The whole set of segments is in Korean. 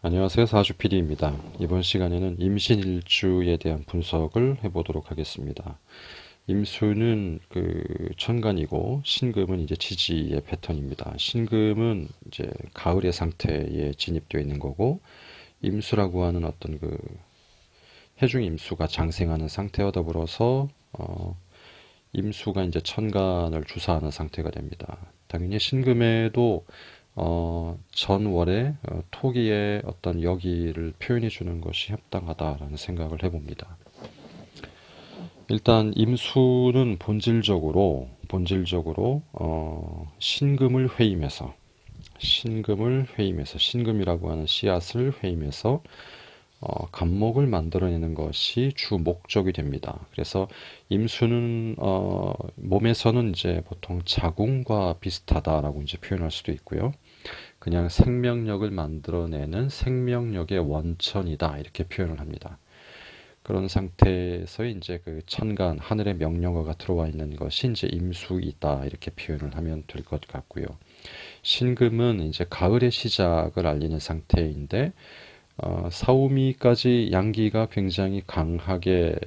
안녕하세요. 사주 PD입니다. 이번 시간에는 임신일주에 대한 분석을 해보도록 하겠습니다. 임수는 천간이고 신금은 이제 지지의 패턴입니다. 신금은 이제 가을의 상태에 진입되어 있는 거고, 임수라고 하는 어떤 해중 임수가 장생하는 상태와 더불어서 임수가 이제 천간을 주사하는 상태가 됩니다. 당연히 신금에도 전월에 토기의 어떤 여기를 표현해 주는 것이 합당하다라는 생각을 해봅니다. 일단 임수는 본질적으로 신금을 회임해서 신금이라고 하는 씨앗을 회임해서 간목을 만들어내는 것이 주 목적이 됩니다. 그래서 임수는 몸에서는 이제 보통 자궁과 비슷하다라고 이제 표현할 수도 있고요. 그냥 생명력을 만들어내는 생명력의 원천이다 이렇게 표현을 합니다. 그런 상태에서 이제 천간 하늘의 명령어가 들어와 있는 것이 이제 임수이다 이렇게 표현을 하면 될 것 같고요. 신금은 이제 가을의 시작을 알리는 상태인데 사오미까지 양기가 굉장히 강하게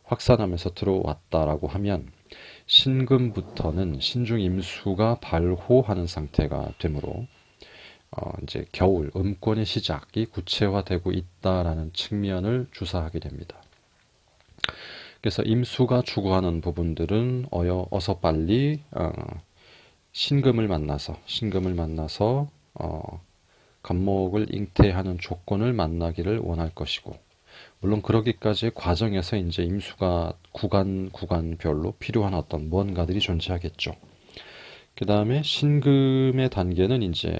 확산하면서 들어왔다라고 하면 신금부터는 신중임수가 발호하는 상태가 되므로 이제 겨울 음권의 시작이 구체화되고 있다라는 측면을 주사하게 됩니다. 그래서 임수가 추구하는 부분들은 어서 빨리 신금을 만나서 간목을 잉태하는 조건을 만나기를 원할 것이고, 물론 그러기까지의 과정에서 이제 임수가 구간별로 필요한 어떤 무언가들이 존재하겠죠. 그 다음에 신금의 단계는 이제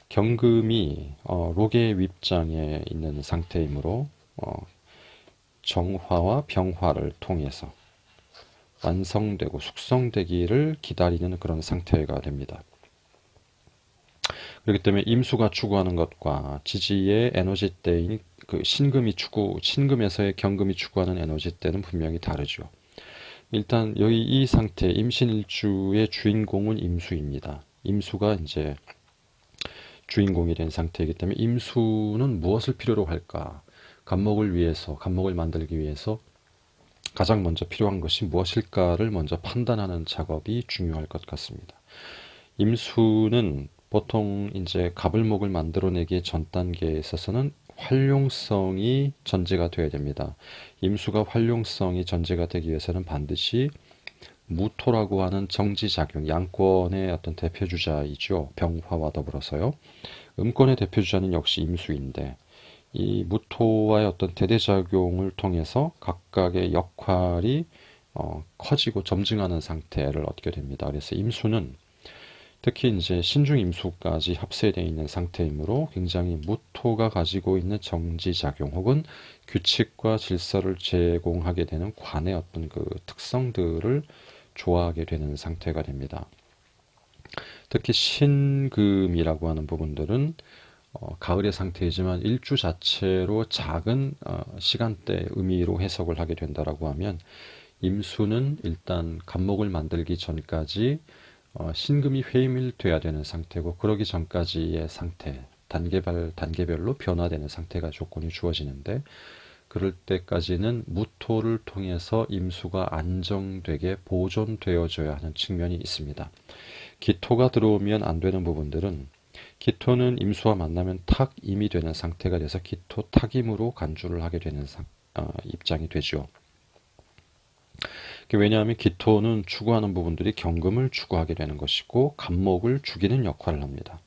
경금이 록의 윗장에 있는 상태이므로 정화와 병화를 통해서 완성되고 숙성되기를 기다리는 그런 상태가 됩니다. 그렇기 때문에 임수가 추구하는 것과 지지의 에너지 때인 신금에서의 경금이 추구하는 에너지 때는 분명히 다르죠. 일단 여기 이 상태 임신일주의 주인공은 임수입니다. 임수가 이제 주인공이 된 상태이기 때문에 임수는 무엇을 필요로 할까? 간목을 만들기 위해서 가장 먼저 필요한 것이 무엇일까를 먼저 판단하는 작업이 중요할 것 같습니다. 임수는 보통 이제 가불목을 만들어내기의 전 단계에 있어서는 활용성이 전제가 되어야 됩니다. 임수가 활용성이 전제가 되기 위해서는 반드시 무토라고 하는 정지작용, 양권의 어떤 대표주자이죠. 병화와 더불어서요. 음권의 대표주자는 역시 임수인데, 이 무토와의 어떤 대대작용을 통해서 각각의 역할이 커지고 점증하는 상태를 얻게 됩니다. 그래서 임수는 특히 이제 신중임수까지 합세되어 있는 상태이므로 굉장히 무토가 가지고 있는 정지작용 혹은 규칙과 질서를 제공하게 되는 관의 어떤 특성들을 좋아하게 되는 상태가 됩니다. 특히 신금이라고 하는 부분들은 가을의 상태이지만 일주 자체로 작은 시간대 의미로 해석을 하게 된다라고 하면 임수는 일단 간목을 만들기 전까지 신금이 회임돼야 되는 상태고, 그러기 전까지의 상태, 단계별로 변화되는 상태가 조건이 주어지는데, 그럴 때까지는 무토를 통해서 임수가 안정되게 보존되어져야 하는 측면이 있습니다. 기토가 들어오면 안 되는 부분들은, 기토는 임수와 만나면 탁임이 되는 상태가 돼서 기토 탁임으로 간주를 하게 되는 입장이 되죠. 왜냐하면 기토는 추구하는 부분들이 경금을 추구하게 되는 것이고 간목을 죽이는 역할을 합니다.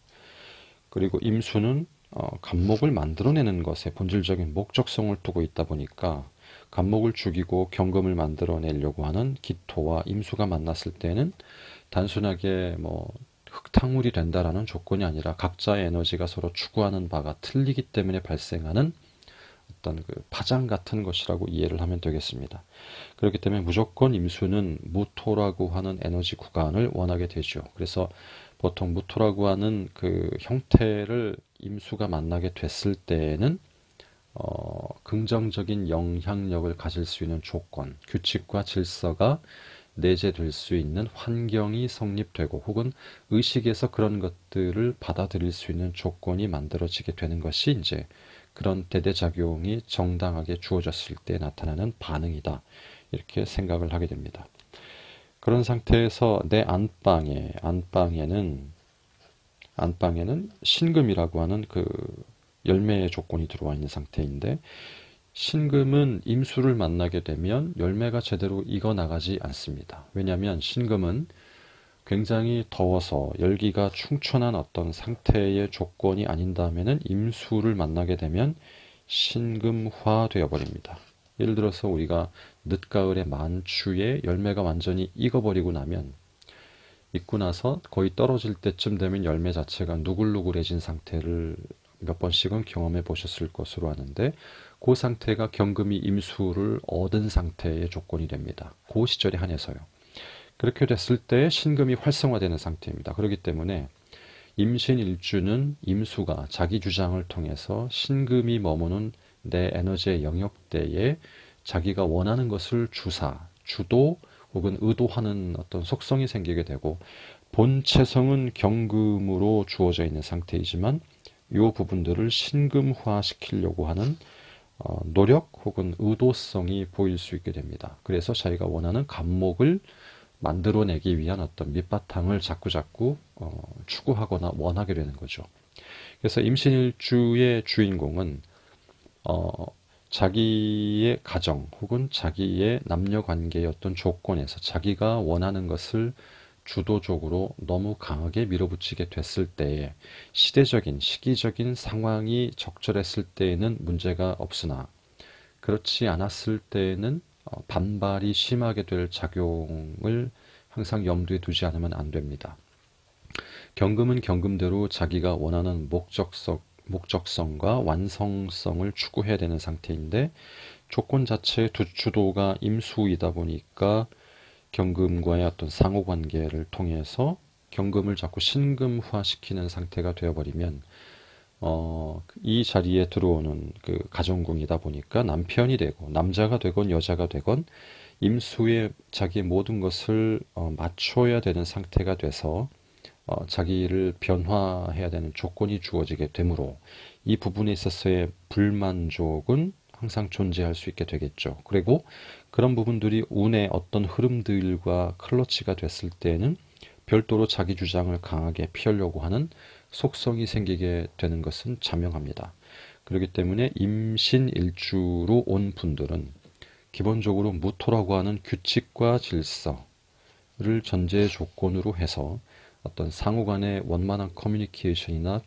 그리고 임수는 간목을 만들어내는 것에 본질적인 목적성을 두고 있다 보니까 간목을 죽이고 경금을 만들어내려고 하는 기토와 임수가 만났을 때는 단순하게 흙탕물이 된다라는 조건이 아니라 각자의 에너지가 서로 추구하는 바가 틀리기 때문에 발생하는 어떤 파장 같은 것이라고 이해를 하면 되겠습니다. 그렇기 때문에 무조건 임수는 무토라고 하는 에너지 구간을 원하게 되죠. 그래서 보통 무토라고 하는 형태를 임수가 만나게 됐을 때에는 긍정적인 영향력을 가질 수 있는 조건, 규칙과 질서가 내재될 수 있는 환경이 성립되고 혹은 의식에서 그런 것들을 받아들일 수 있는 조건이 만들어지게 되는 것이 이제 그런 대대작용이 정당하게 주어졌을 때 나타나는 반응이다. 이렇게 생각을 하게 됩니다. 그런 상태에서 내 안방에는 신금이라고 하는 그 열매의 조건이 들어와 있는 상태인데, 신금은 임수를 만나게 되면 열매가 제대로 익어 나가지 않습니다. 왜냐하면 신금은 굉장히 더워서 열기가 충천한 어떤 상태의 조건이 아닌다면은 임수를 만나게 되면 신금화 되어버립니다. 예를 들어서 우리가 늦가을의 만추에 열매가 완전히 익어버리고 나면, 익고 나서 거의 떨어질 때쯤 되면 열매 자체가 누글누글해진 상태를 몇 번씩은 경험해 보셨을 것으로 아는데, 그 상태가 경금이 임수를 얻은 상태의 조건이 됩니다. 그 시절에 한해서요. 그렇게 됐을 때 신금이 활성화되는 상태입니다. 그렇기 때문에 임신일주는 임수가 자기 주장을 통해서 신금이 머무는 내 에너지의 영역대에 자기가 원하는 것을 주도 혹은 의도하는 어떤 속성이 생기게 되고, 본체성은 경금으로 주어져 있는 상태이지만 이 부분들을 신금화시키려고 하는 노력 혹은 의도성이 보일 수 있게 됩니다. 그래서 자기가 원하는 감목을 만들어내기 위한 어떤 밑바탕을 자꾸자꾸 추구하거나 원하게 되는 거죠. 그래서 임신일주의 주인공은 자기의 가정 혹은 자기의 남녀관계의 어떤 조건에서 자기가 원하는 것을 주도적으로 너무 강하게 밀어붙이게 됐을 때에 시대적인 시기적인 상황이 적절했을 때에는 문제가 없으나, 그렇지 않았을 때에는 반발이 심하게 될 작용을 항상 염두에 두지 않으면 안 됩니다. 경금은 경금대로 자기가 원하는 목적성과 완성성을 추구해야 되는 상태인데, 조건 자체의 주도가 임수이다 보니까 경금과의 어떤 상호관계를 통해서 경금을 자꾸 신금화시키는 상태가 되어버리면 이 자리에 들어오는 그 가정궁이다 보니까 남편이 되고 남자가 되건 여자가 되건 임수에 자기의 모든 것을 맞춰야 되는 상태가 돼서 자기를 변화해야 되는 조건이 주어지게 되므로 이 부분에 있어서의 불만족은 항상 존재할 수 있게 되겠죠. 그리고 그런 부분들이 운의 어떤 흐름들과 클러치가 됐을 때에는 별도로 자기 주장을 강하게 피하려고 하는 속성이 생기게 되는 것은 자명합니다. 그렇기 때문에 임신일주로 온 분들은 기본적으로 무토라고 하는 규칙과 질서를 전제 조건으로 해서 어떤 상호간의 원만한 커뮤니케이션이나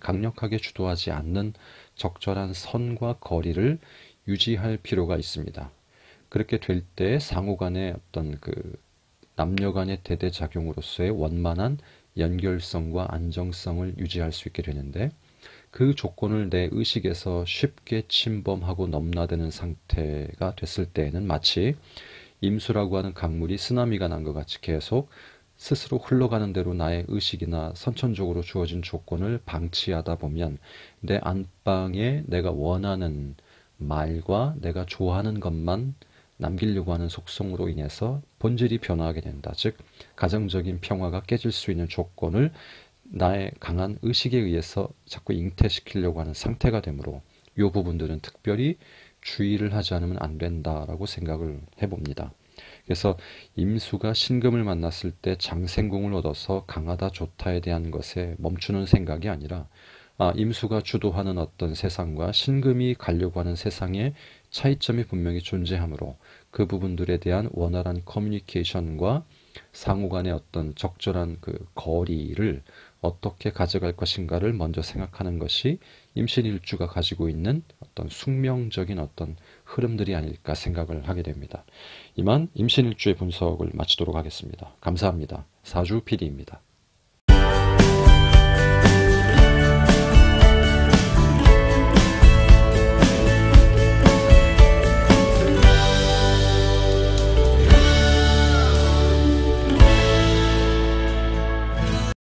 강력하게 주도하지 않는 적절한 선과 거리를 유지할 필요가 있습니다. 그렇게 될 때 상호간의 어떤 그 남녀간의 대대작용으로서의 원만한 연결성과 안정성을 유지할 수 있게 되는데, 그 조건을 내 의식에서 쉽게 침범하고 넘나드는 상태가 됐을 때에는 마치 임수라고 하는 강물이 쓰나미가 난 것 같이 계속 스스로 흘러가는 대로 나의 의식이나 선천적으로 주어진 조건을 방치하다 보면 내 안방에 내가 원하는 말과 내가 좋아하는 것만 남기려고 하는 속성으로 인해서 본질이 변화하게 된다. 즉 가정적인 평화가 깨질 수 있는 조건을 나의 강한 의식에 의해서 자꾸 잉태시키려고 하는 상태가 되므로 이 부분들은 특별히 주의를 하지 않으면 안 된다라고 생각을 해봅니다. 그래서 임수가 신금을 만났을 때 장생궁을 얻어서 강하다 좋다에 대한 것에 멈추는 생각이 아니라, 임수가 주도하는 어떤 세상과 신금이 가려고 하는 세상의 차이점이 분명히 존재하므로 그 부분들에 대한 원활한 커뮤니케이션과 상호간의 어떤 적절한 그 거리를 어떻게 가져갈 것인가를 먼저 생각하는 것이 임신일주가 가지고 있는 어떤 숙명적인 어떤 흐름들이 아닐까 생각을 하게 됩니다. 이만 임신일주의 분석을 마치도록 하겠습니다. 감사합니다. 사주 PD입니다.